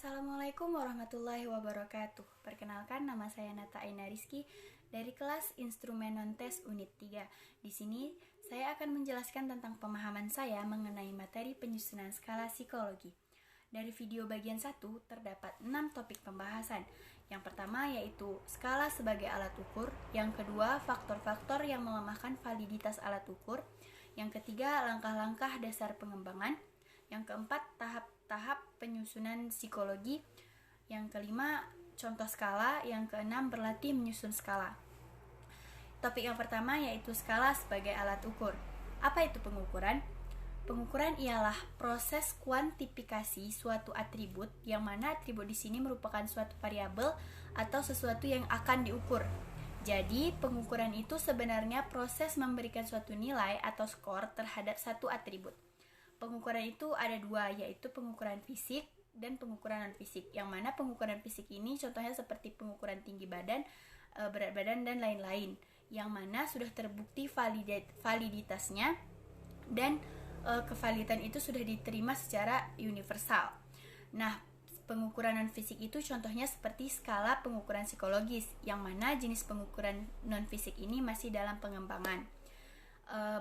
Assalamualaikum warahmatullahi wabarakatuh. Perkenalkan, nama saya Nata Aina Rizky dari kelas Instrumen Non-Tes Unit 3. Di sini saya akan menjelaskan tentang pemahaman saya mengenai materi penyusunan skala psikologi. Dari video bagian 1 terdapat 6 topik pembahasan. Yang pertama yaitu skala sebagai alat ukur, yang kedua faktor-faktor yang melemahkan validitas alat ukur, yang ketiga langkah-langkah dasar pengembangan, yang keempat tahap-tahap penyusunan psikologi, yang kelima contoh skala, yang keenam berlatih menyusun skala. Topik yang pertama yaitu skala sebagai alat ukur. Apa itu pengukuran? Pengukuran ialah proses kuantifikasi suatu atribut, yang mana atribut di sini merupakan suatu variabel atau sesuatu yang akan diukur. Jadi, pengukuran itu sebenarnya proses memberikan suatu nilai atau skor terhadap satu atribut. Pengukuran itu ada dua, yaitu pengukuran fisik dan pengukuran non-fisik. Yang mana pengukuran fisik ini contohnya seperti pengukuran tinggi badan, berat badan, dan lain-lain. Yang mana sudah terbukti validitasnya dan kevalidan itu sudah diterima secara universal. Nah, pengukuran non-fisik itu contohnya seperti skala pengukuran psikologis, yang mana jenis pengukuran non-fisik ini masih dalam pengembangan,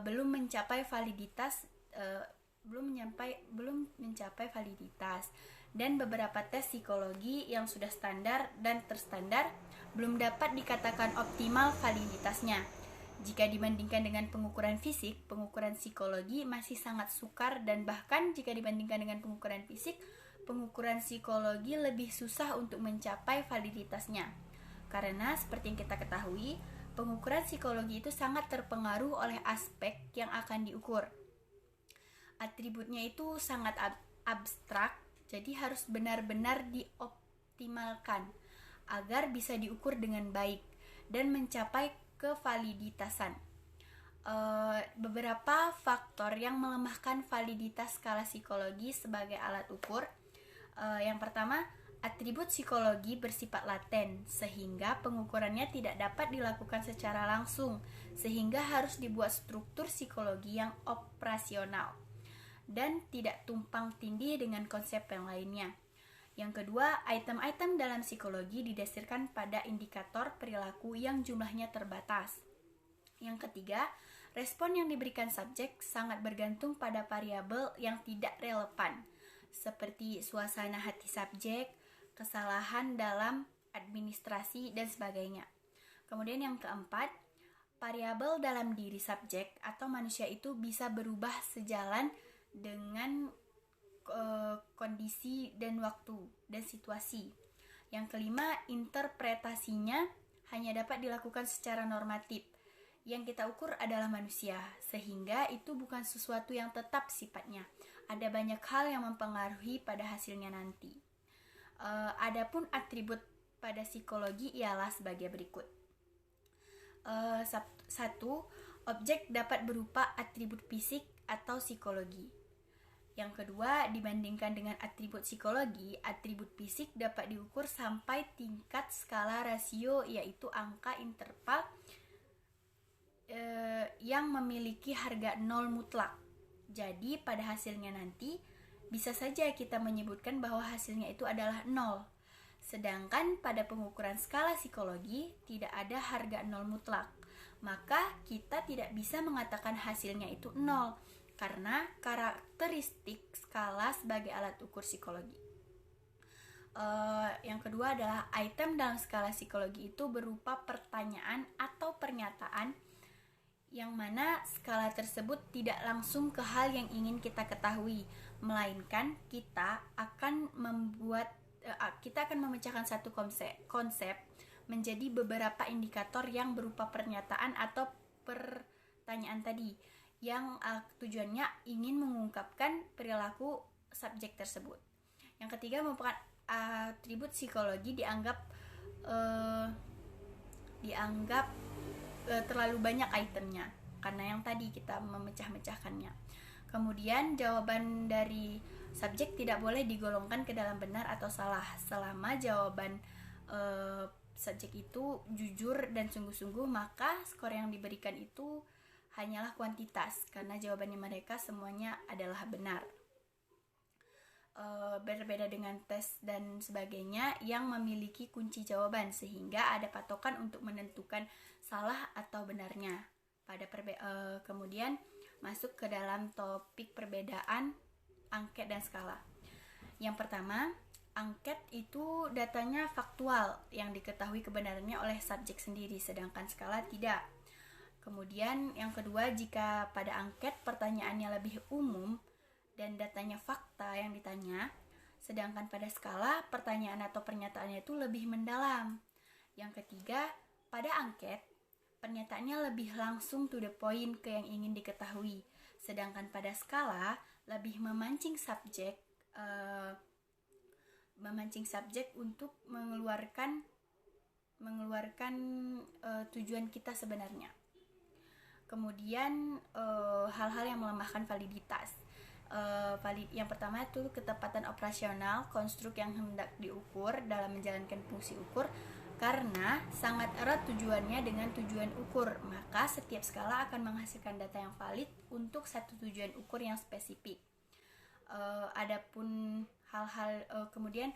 belum mencapai validitas, dan beberapa tes psikologi yang sudah standar dan terstandar belum dapat dikatakan optimal validitasnya. Jika dibandingkan dengan pengukuran fisik, pengukuran psikologi masih sangat sukar, dan bahkan jika dibandingkan dengan pengukuran fisik, pengukuran psikologi lebih susah untuk mencapai validitasnya. Karena seperti yang kita ketahui, pengukuran psikologi itu sangat terpengaruh oleh aspek yang akan diukur. Atributnya itu sangat abstrak, jadi harus benar-benar dioptimalkan agar bisa diukur dengan baik dan mencapai kevaliditasan. Beberapa faktor yang melemahkan validitas skala psikologi sebagai alat ukur. Yang pertama, atribut psikologi bersifat laten, sehingga pengukurannya tidak dapat dilakukan secara langsung, sehingga harus dibuat struktur psikologi yang operasional dan tidak tumpang tindih dengan konsep yang lainnya. Yang kedua, item-item dalam psikologi didasarkan pada indikator perilaku yang jumlahnya terbatas. Yang ketiga, respon yang diberikan subjek sangat bergantung pada variabel yang tidak relevan, seperti suasana hati subjek, kesalahan dalam administrasi, dan sebagainya. Kemudian yang keempat, variabel dalam diri subjek atau manusia itu bisa berubah sejalan dengan kondisi dan waktu dan situasi. Yang kelima, interpretasinya hanya dapat dilakukan secara normatif. Yang kita ukur adalah manusia, sehingga itu bukan sesuatu yang tetap sifatnya. Ada banyak hal yang mempengaruhi pada hasilnya nanti. Adapun atribut pada psikologi ialah sebagai berikut. 1. Objek dapat berupa atribut fisik atau psikologi. Yang kedua, dibandingkan dengan atribut psikologi, atribut fisik dapat diukur sampai tingkat skala rasio, yaitu angka interval yang memiliki harga 0 mutlak. Jadi, pada hasilnya nanti, bisa saja kita menyebutkan bahwa hasilnya itu adalah 0. Sedangkan pada pengukuran skala psikologi, tidak ada harga 0 mutlak. Maka, kita tidak bisa mengatakan hasilnya itu 0. Karena karakteristik skala sebagai alat ukur psikologi. Yang kedua adalah item dalam skala psikologi itu berupa pertanyaan atau pernyataan, yang mana skala tersebut tidak langsung ke hal yang ingin kita ketahui, melainkan kita akan memecahkan satu konsep menjadi beberapa indikator yang berupa pernyataan atau pertanyaan tadi, yang tujuannya ingin mengungkapkan perilaku subjek tersebut. Yang ketiga, merupakan atribut psikologi dianggap terlalu banyak itemnya, karena yang tadi kita memecah-mecahkannya. Kemudian jawaban dari subjek tidak boleh digolongkan ke dalam benar atau salah, selama jawaban subjek itu jujur dan sungguh-sungguh, maka skor yang diberikan itu hanyalah kuantitas, karena jawabannya mereka semuanya adalah benar. berbeda dengan tes dan sebagainya yang memiliki kunci jawaban sehingga ada patokan untuk menentukan salah atau benarnya. Kemudian masuk ke dalam topik perbedaan angket dan skala. Yang pertama, angket itu datanya faktual yang diketahui kebenarannya oleh subjek sendiri, sedangkan skala tidak. Kemudian yang kedua, jika pada angket pertanyaannya lebih umum dan datanya fakta yang ditanya, sedangkan pada skala pertanyaan atau pernyataannya itu lebih mendalam. Yang ketiga, pada angket pernyataannya lebih langsung to the point ke yang ingin diketahui, sedangkan pada skala lebih memancing subjek untuk mengeluarkan tujuan kita sebenarnya. Kemudian hal-hal yang melemahkan validitas. Yang pertama itu ketepatan operasional konstruk yang hendak diukur dalam menjalankan fungsi ukur karena sangat erat tujuannya dengan tujuan ukur, maka setiap skala akan menghasilkan data yang valid untuk satu tujuan ukur yang spesifik. Adapun kemudian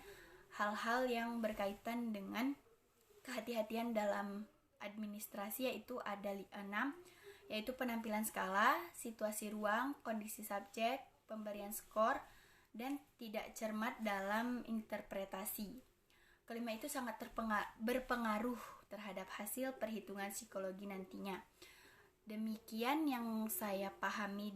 hal-hal yang berkaitan dengan kehati-hatian dalam administrasi yaitu ada 6, yaitu penampilan skala, situasi ruang, kondisi subjek, pemberian skor, dan tidak cermat dalam interpretasi. Kelima itu sangat berpengaruh terhadap hasil perhitungan psikologi nantinya. Demikian yang saya pahami